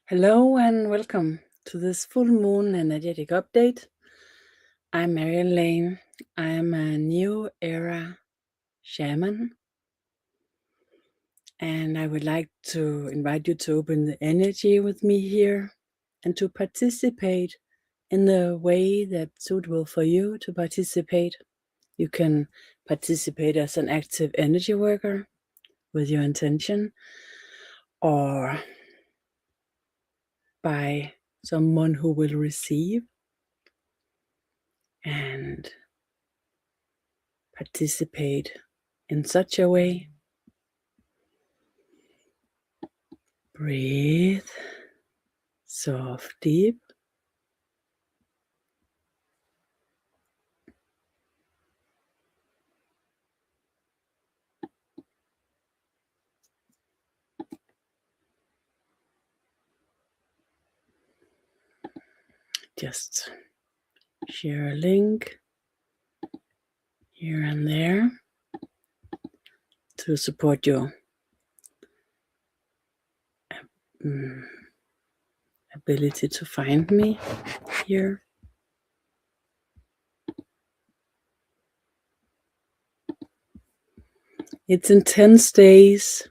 Hello and welcome to this full moon energetic update. I'm Marianne Lane. I am a new era shaman, and I would like to invite you to open the energy with me here and to participate in the way that's suitable for you to participate. You can participate as an active energy worker with your intention, or by someone who will receive and participate in such a way. Breathe soft, deep. Just share a link here and there to support your ability to find me here. It's intense days,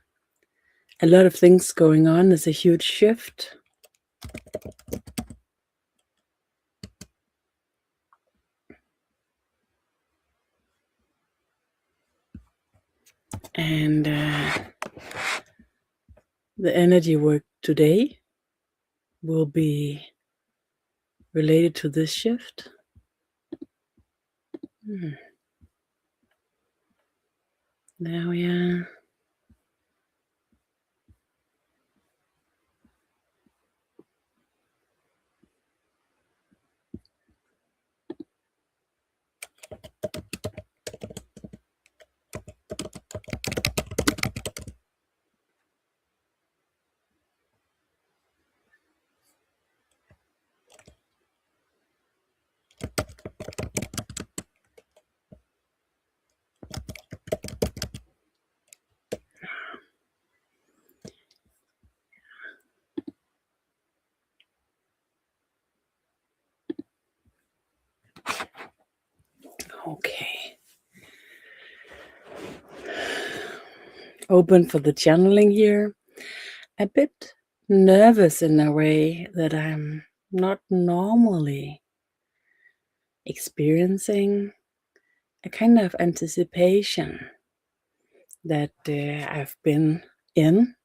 a lot of things going on. There's a huge shift. And the energy work today will be related to this shift. There we are. Okay. Open for the channeling here. A bit nervous in a way that I'm not normally experiencing. A kind of anticipation that I've been in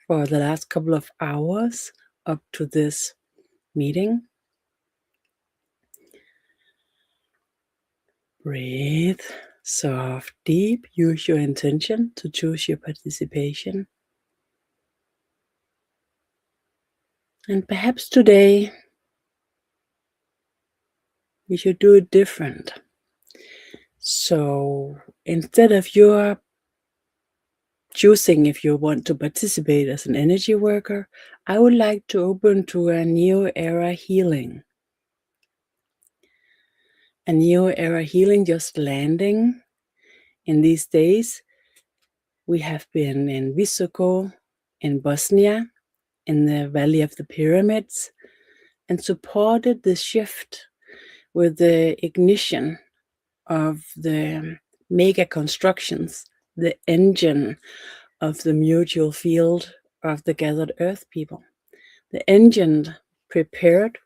for the last couple of hours up to this meeting. Breathe soft, deep. Use your intention to choose your participation. And perhaps today you should do it different. So instead of your choosing if you want to participate as an energy worker, I would like to open to a new era healing. A new era healing just landing in these days. We have been in Visoko, in Bosnia, in the Valley of the Pyramids, and supported the shift with the ignition of the mega constructions, the engine of the mutual field of the gathered earth people. The engine prepared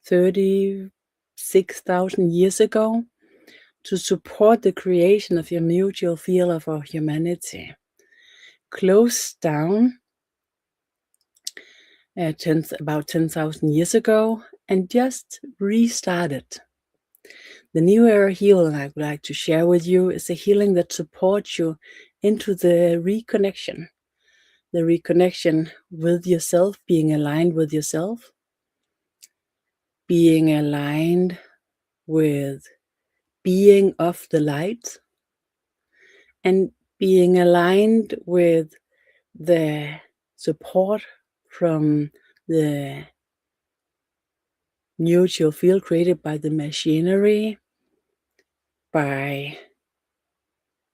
36,000 years ago to support the creation of the mutual field of our humanity. Closed down about 10,000 years ago and just restarted. The new era healing I would like to share with you is a healing that supports you into the reconnection. The reconnection with yourself, being aligned with yourself, being aligned with being of the light, and being aligned with the support from the mutual field created by the machinery, by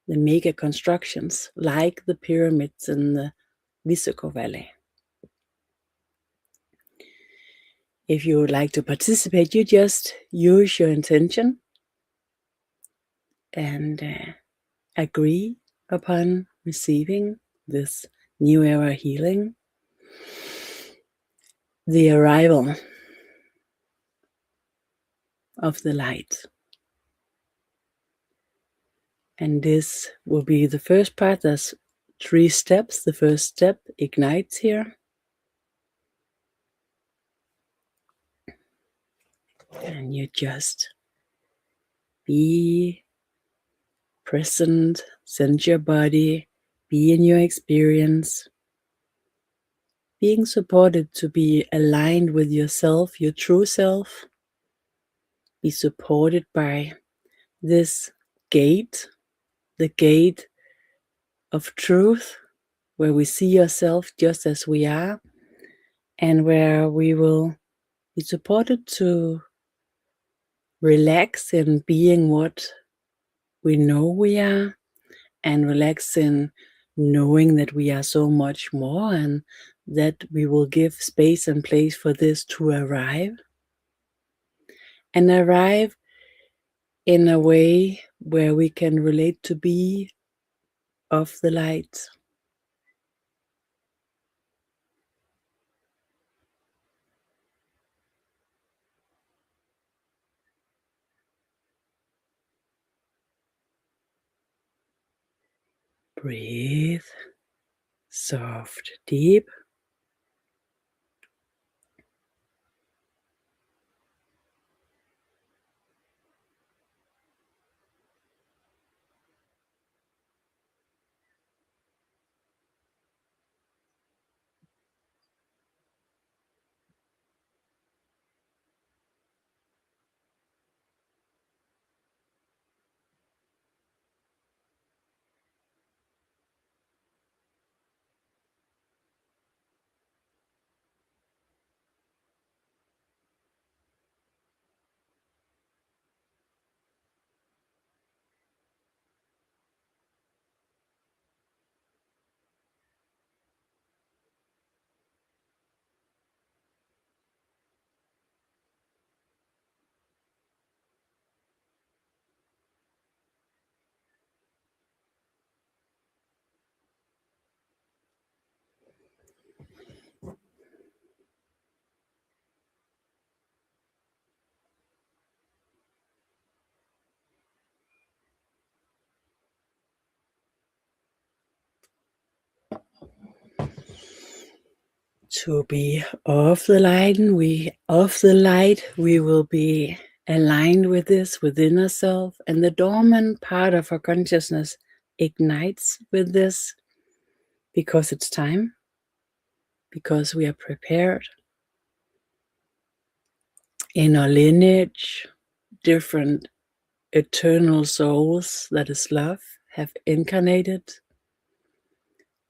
the mega constructions like the pyramids in the Visoko Valley. If you would like to participate, you just use your intention and agree upon receiving this new era healing, the arrival of the light. And this will be the first part. There's 3 steps. The first step ignites here. And you just be present, send your body, be in your experience, being supported to be aligned with yourself, your true self. Be supported by this gate, the gate of truth, where we see ourselves just as we are, and where we will be supported to relax in being what we know we are, and relax in knowing that we are so much more, and that we will give space and place for this to arrive. And arrive in a way where we can relate to be of the light. Breathe soft, deep. To be of the light, we will be aligned with this within ourselves, and the dormant part of our consciousness ignites with this because it's time, because we are prepared. In our lineage, different eternal souls, that is love, have incarnated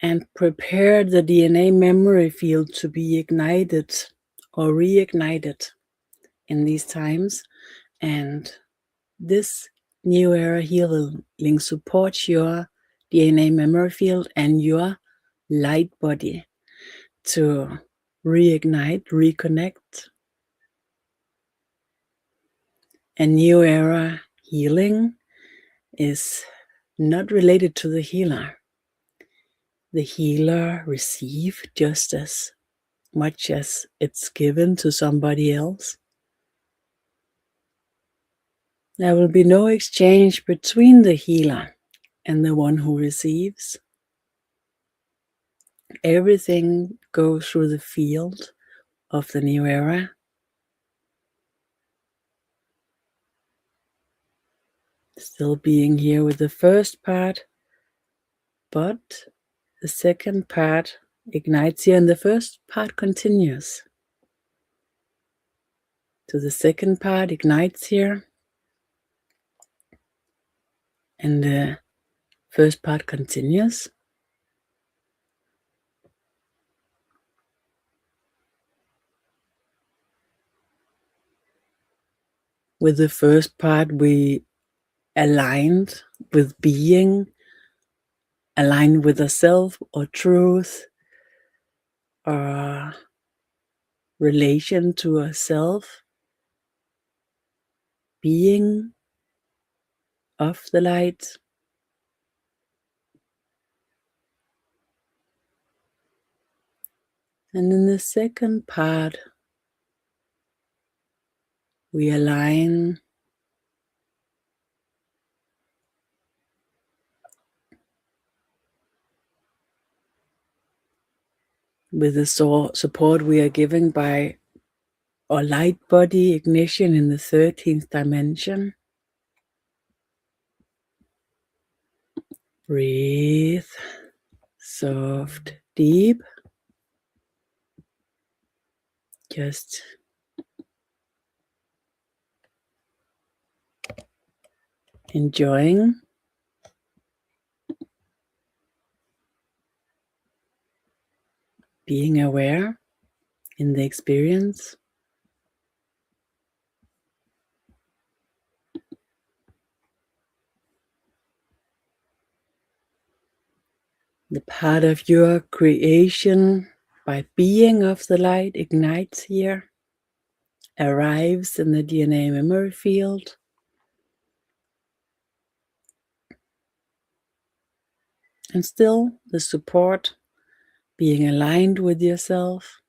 and prepared the DNA memory field to be ignited or reignited in these times. And this new era healing supports your DNA memory field and your light body to reignite, reconnect. A new era healing is not related to the healer. The healer receives just as much as it's given to somebody else. There will be no exchange between the healer and the one who receives. Everything goes through the field of the new era. Still being here with the first part, but the second part ignites here and the first part continues. So the second part ignites here and the first part continues. With the first part, we aligned with being, aligned with the self or truth, or relation to ourself, being of the light. And in the second part, we align with the support we are given by our light body ignition in the 13th dimension. Breathe, soft, deep. Just enjoying being aware in the experience. The part of your creation by being of the light ignites here, arrives in the DNA memory field. And still the support, being aligned with yourself,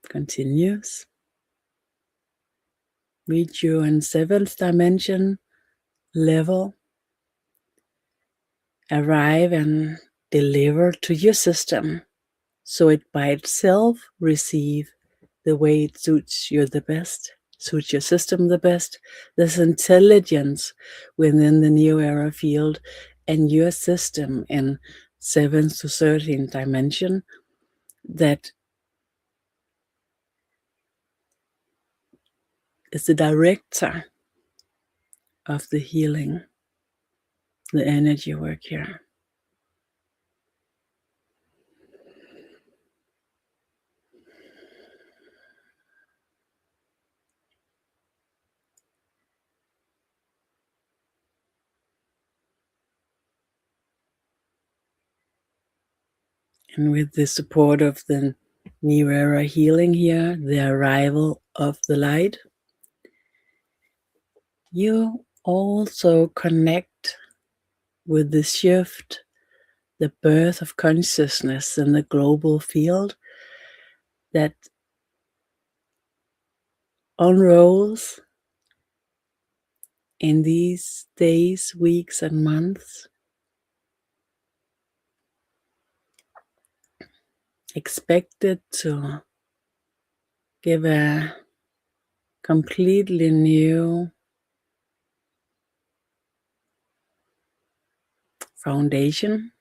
continues. Reach you in 7th dimension level. Arrive and deliver to your system, so it by itself receive the way it suits you the best, suits your system the best. There's intelligence within the new era field and your system in 7th to 13th dimension that is the director of the healing, the energy work here. And with the support of the new era healing here, the arrival of the light, you also connect with the shift, the birth of consciousness in the global field that unrolls in these days, weeks, and months. Expected to give a completely new foundation,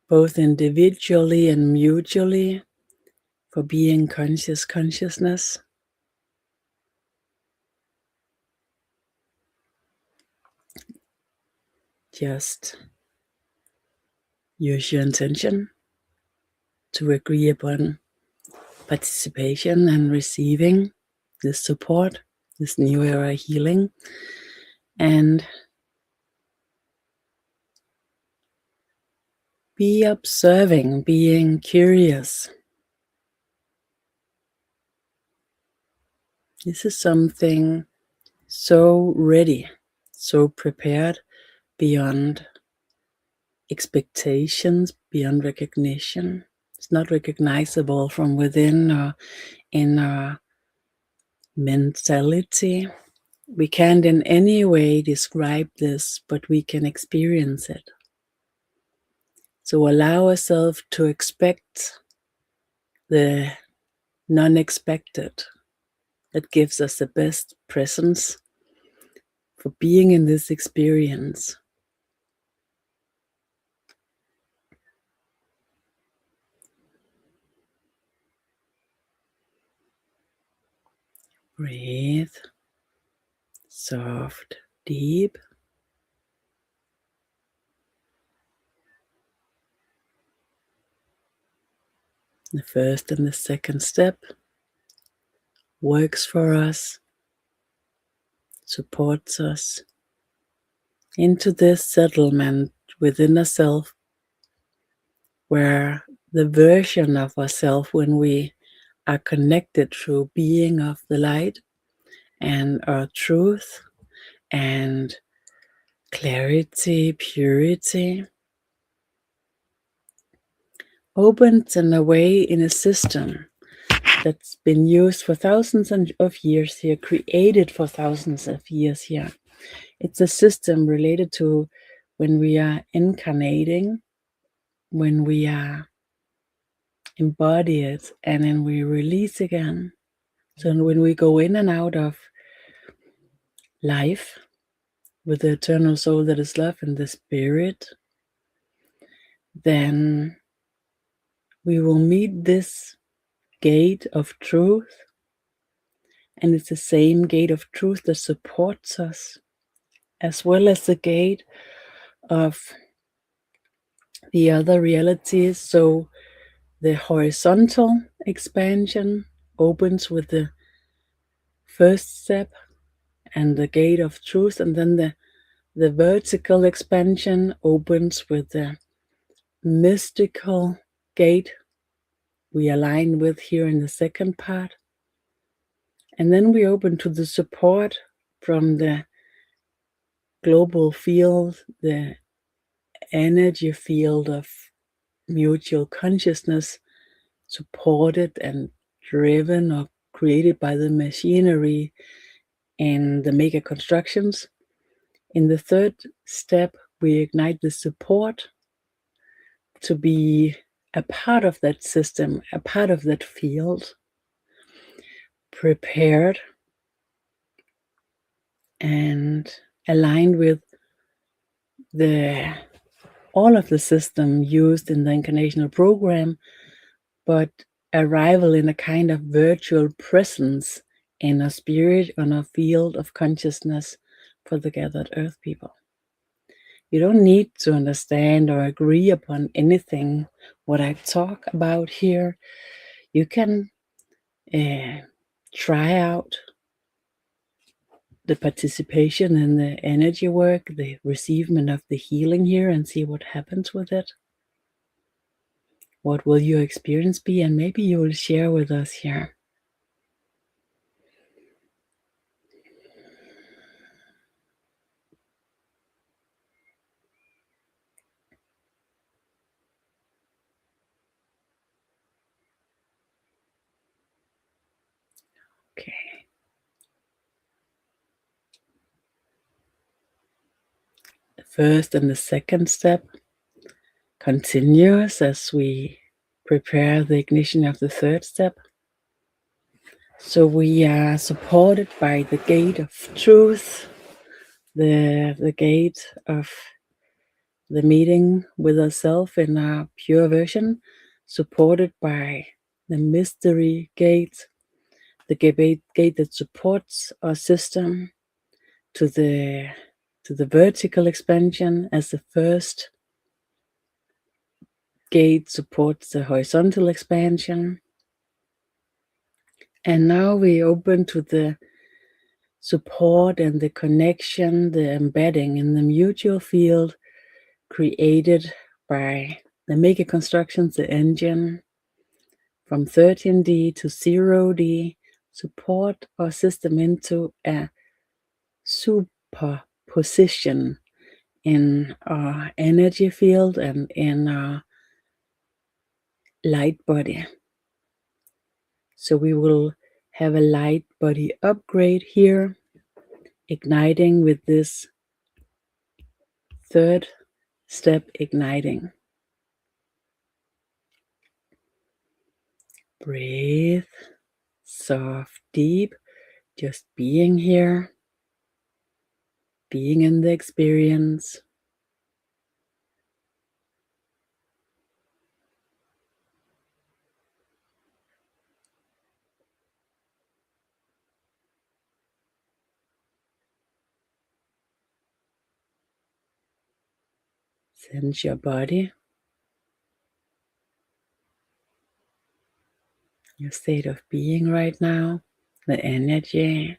both individually and mutually, for being consciousness. Just use your intention to agree upon participation and receiving this support, this new era healing, and be observing, being curious. This is something so ready, so prepared, beyond expectations, beyond recognition. It's not recognizable from within or in our mentality. We can't in any way describe this, but we can experience it. So allow ourselves to expect the non-expected. That gives us the best presence for being in this experience. Breathe, soft, deep. The first and the second step works for us, supports us into this settlement within ourselves, where the version of ourselves when we are connected through being of the light and our truth and clarity, purity, opens in a way in a system that's been used for thousands of years here, created for thousands of years here. It's a system related to when we are incarnating, when we are embodied, and then we release again. So when we go in and out of life with the eternal soul that is love and the spirit, then we will meet this gate of truth. And it's the same gate of truth that supports us, as well as the gate of the other realities. So the horizontal expansion opens with the first step and the gate of truth, and then the vertical expansion opens with the mystical gate we align with here in the second part. And then we open to the support from the global field, the energy field of mutual consciousness, supported and driven or created by the machinery and the mega constructions. In the third step, we ignite the support to be a part of that system, a part of that field, prepared and aligned with all of the system used in the incarnational program, but arrival in a kind of virtual presence in a spirit on a field of consciousness for the gathered earth people. You don't need to understand or agree upon anything what I talk about here. You can try out the participation in the energy work, the receivement of the healing here, and see what happens with it. What will your experience be? And maybe you will share with us here. Okay. The first and the second step continues as we prepare the ignition of the third step. So we are supported by the gate of truth, the gate of the meeting with ourselves in our pure version, supported by the mystery gate, the gate that supports our system to the vertical expansion, as the first gate supports the horizontal expansion. And now we open to the support and the connection, the embedding in the mutual field created by the mega constructions, the engine from 13D to 0D, support our system into a superposition in our energy field and in our light body. So we will have a light body upgrade here, igniting with this third step, igniting. Breathe, soft, deep, just being here, being in the experience. Sense your body, your state of being right now, the energy.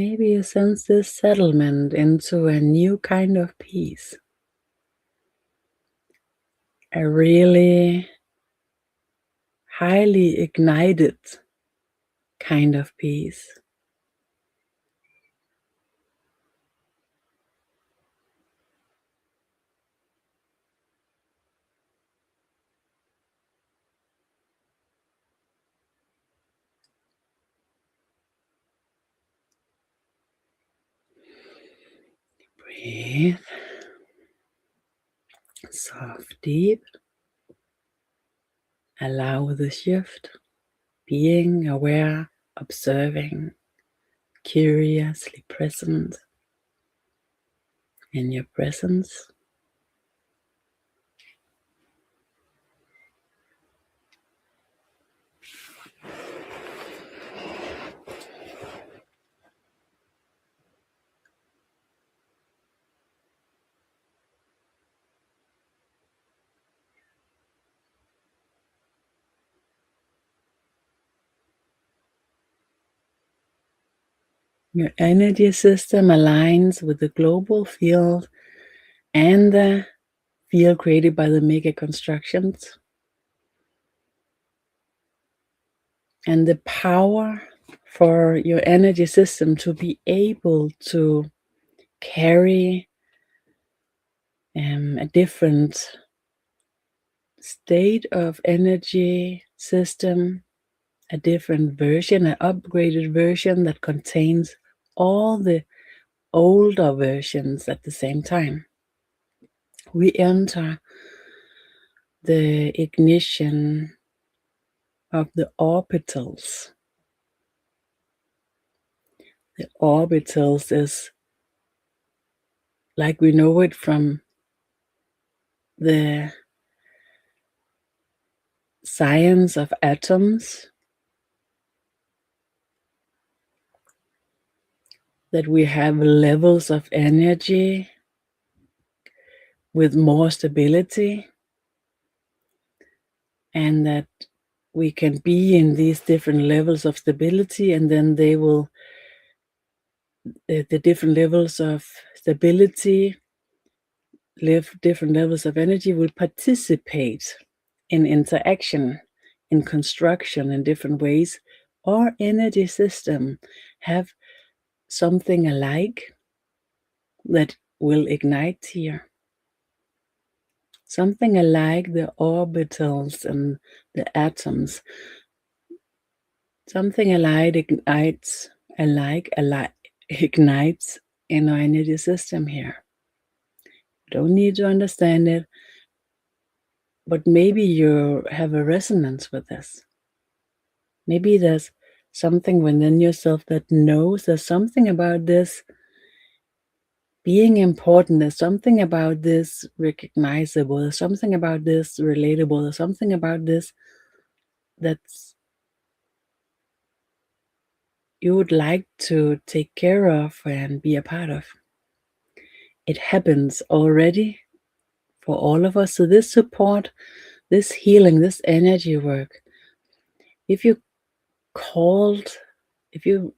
Maybe you sense this settlement into a new kind of peace. A really highly ignited kind of peace. Breathe. Soft, deep. Allow the shift. Being aware, observing, curiously present in your presence. Your energy system aligns with the global field and the field created by the mega constructions. And the power for your energy system to be able to carry a different state of energy system, a different version, an upgraded version that contains all the older versions at the same time. We enter the ignition of the orbitals. The orbitals is like we know it from the science of atoms, that we have levels of energy with more stability, and that we can be in these different levels of stability, and then they will, the different levels of stability, different levels of energy will participate in interaction, in construction in different ways. Our energy system have something alike that will ignite here. Something alike the orbitals and the atoms. Something alike ignites in our energy system here. Don't need to understand it, but maybe you have a resonance with this. Maybe there's something within yourself that knows there's something about this being important, there's something about this recognizable, there's something about this relatable, there's something about this that's you would like to take care of and be a part of. It happens already for all of us. So this support, this healing, this energy work, if you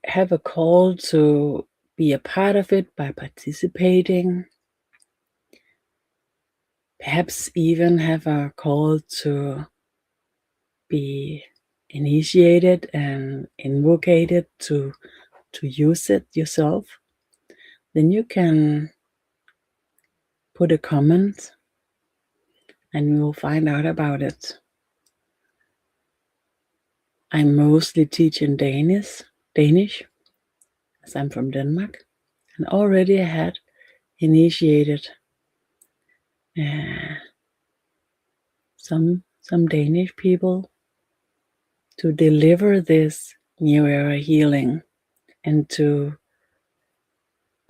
have a call to be a part of it by participating, perhaps even have a call to be initiated and invocated to use it yourself, then you can put a comment and we'll find out about it. I mostly teach in Danish, as I'm from Denmark, and already had initiated some Danish people to deliver this new era healing and to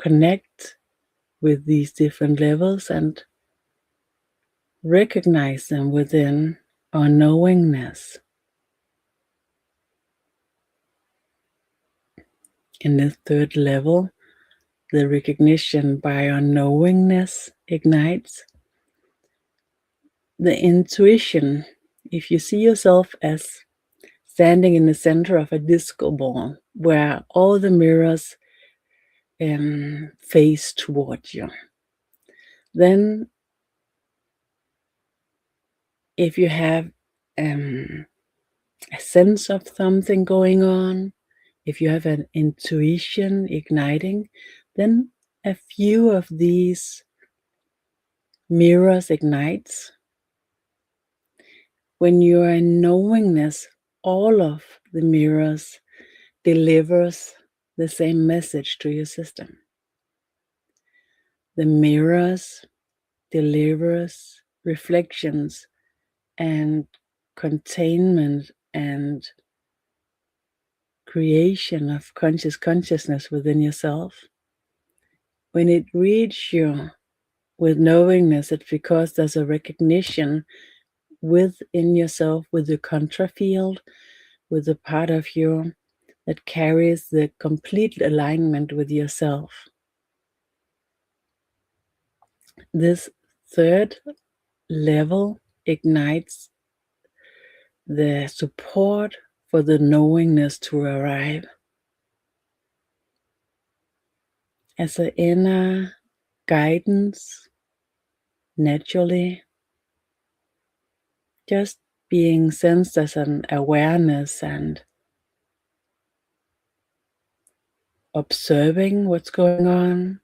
connect with these different levels and recognize them within our knowingness. In the third level, the recognition by our knowingness ignites the intuition. If you see yourself as standing in the center of a disco ball where all the mirrors face towards you. Then if you have a sense of something going on, if you have an intuition igniting, then a few of these mirrors ignites. When you are in knowingness, all of the mirrors delivers the same message to your system. The mirrors delivers reflections and containment and creation of consciousness within yourself. When it reaches you with knowingness, it's because there's a recognition within yourself, with the contra field, with the part of you that carries the complete alignment with yourself. This third level ignites the support for the knowingness to arrive as an inner guidance, naturally, just being sensed as an awareness and observing what's going on,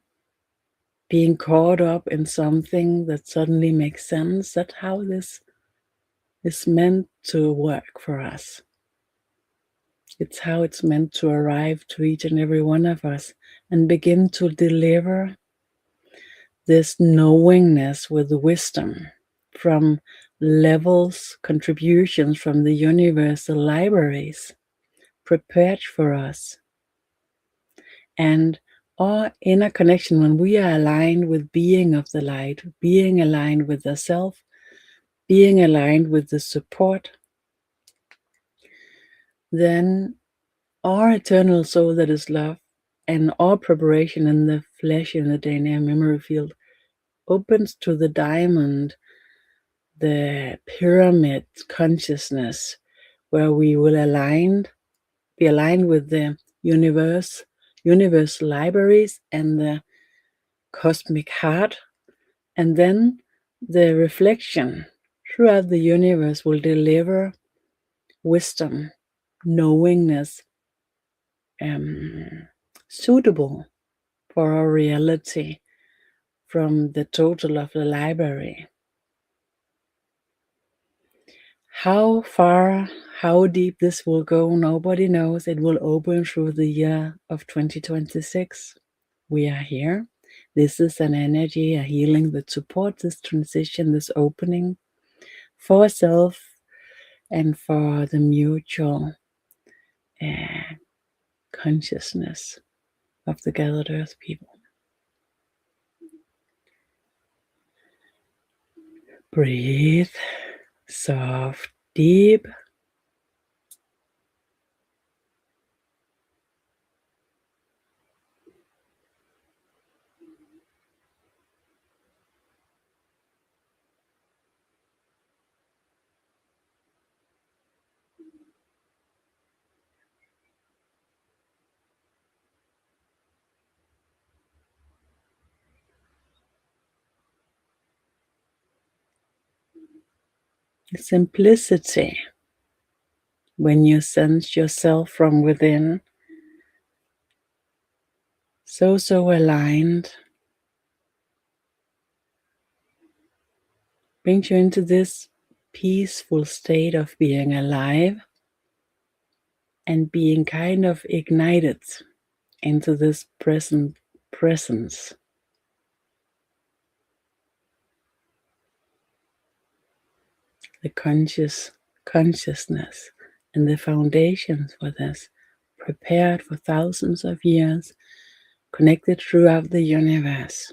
being caught up in something that suddenly makes sense. That's how this is meant to work for us. It's how it's meant to arrive to each and every one of us and begin to deliver this knowingness with wisdom from levels, contributions from the universal libraries prepared for us. And our inner connection, when we are aligned with being of the light, being aligned with the self, being aligned with the support, then our eternal soul that is love and our preparation in the flesh in the dynamic memory field opens to the diamond, the pyramid consciousness, where we will be aligned with the universe libraries and the cosmic heart, and then the reflection throughout the universe will deliver wisdom, knowingness, suitable for our reality from the total of the library. How far, how deep this will go, nobody knows. It will open through the year of 2026. We are here. This is an energy, a healing that supports this transition, this opening for self and for the mutual consciousness of the gathered earth people. Breathe soft, deep. Simplicity. When you sense yourself from within, so aligned, brings you into this peaceful state of being alive and being kind of ignited into this present presence. The consciousness and the foundations for this, prepared for thousands of years, connected throughout the universe,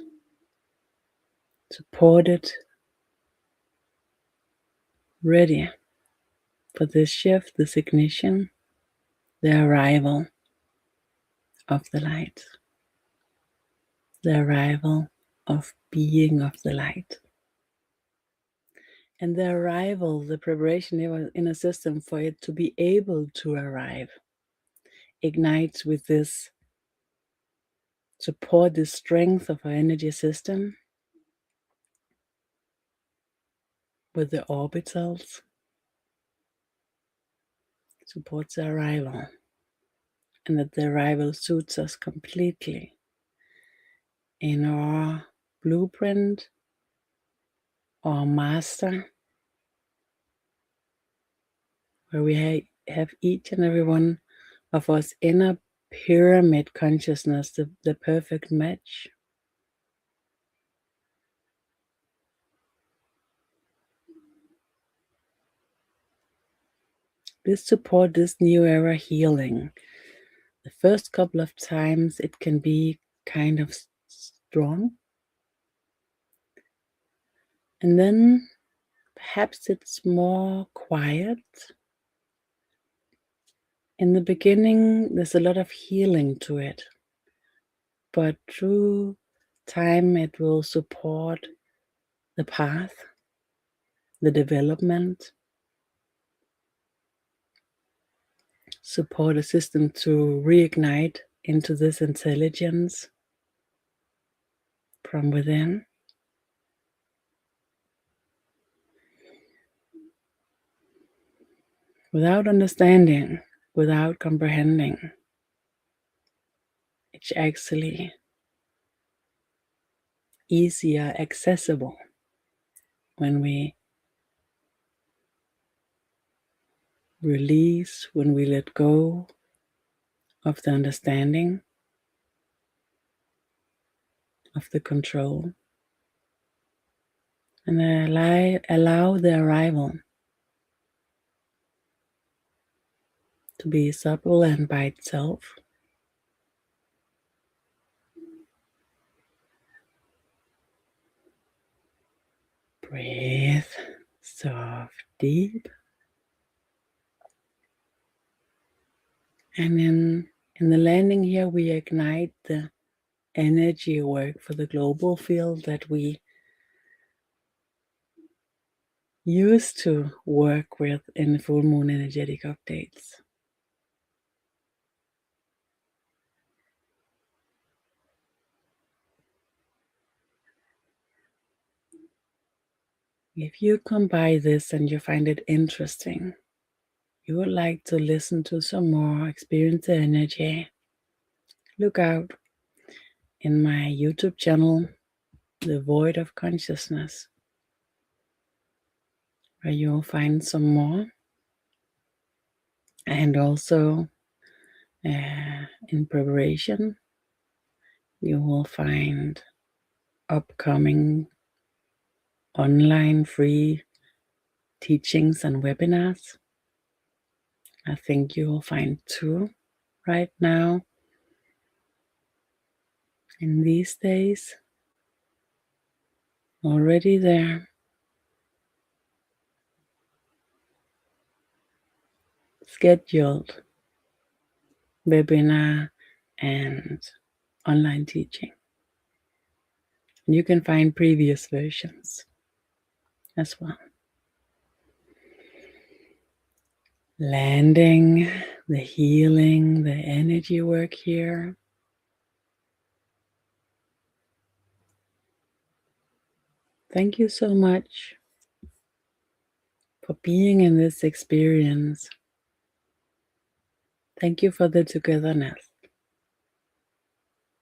supported, ready for this shift, this ignition, the arrival of the light, the arrival of being of the light. And the arrival, the preparation in a system for it to be able to arrive, ignites with this support the strength of our energy system with the orbitals, supports the arrival, and that the arrival suits us completely in our blueprint, our master, where we have each and every one of us inner pyramid consciousness, the perfect match. This support this new era healing. The first couple of times it can be kind of strong. And then perhaps it's more quiet. In the beginning, there's a lot of healing to it. But through time, it will support the path, the development, support a system to reignite into this intelligence from within. Without understanding, without comprehending, it's actually easier accessible when we release, when we let go of the understanding, of the control, and allow the arrival to be supple and by itself. Breathe soft, deep. And in the landing here, we ignite the energy work for the global field that we used to work with in the full moon energetic updates. If you come by this and you find it interesting, you would like to listen to some more, experience the energy, look out in my YouTube channel, The Void of Consciousness, where you'll find some more. And also in preparation, you will find upcoming online free teachings and webinars. I think you will find 2 right now in these days already there. Scheduled webinar and online teaching. And you can find previous versions as well. Landing, the healing, the energy work here. Thank you so much for being in this experience. Thank you for the togetherness,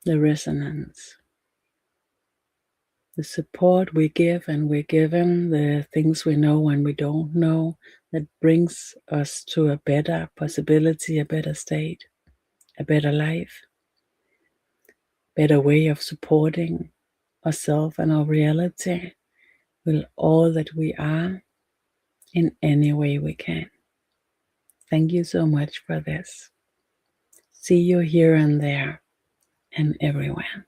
the resonance, the support we give and we're given, the things we know and we don't know, that brings us to a better possibility, a better state, a better life, better way of supporting ourselves and our reality with all that we are in any way we can. Thank you so much for this. See you here and there and everywhere.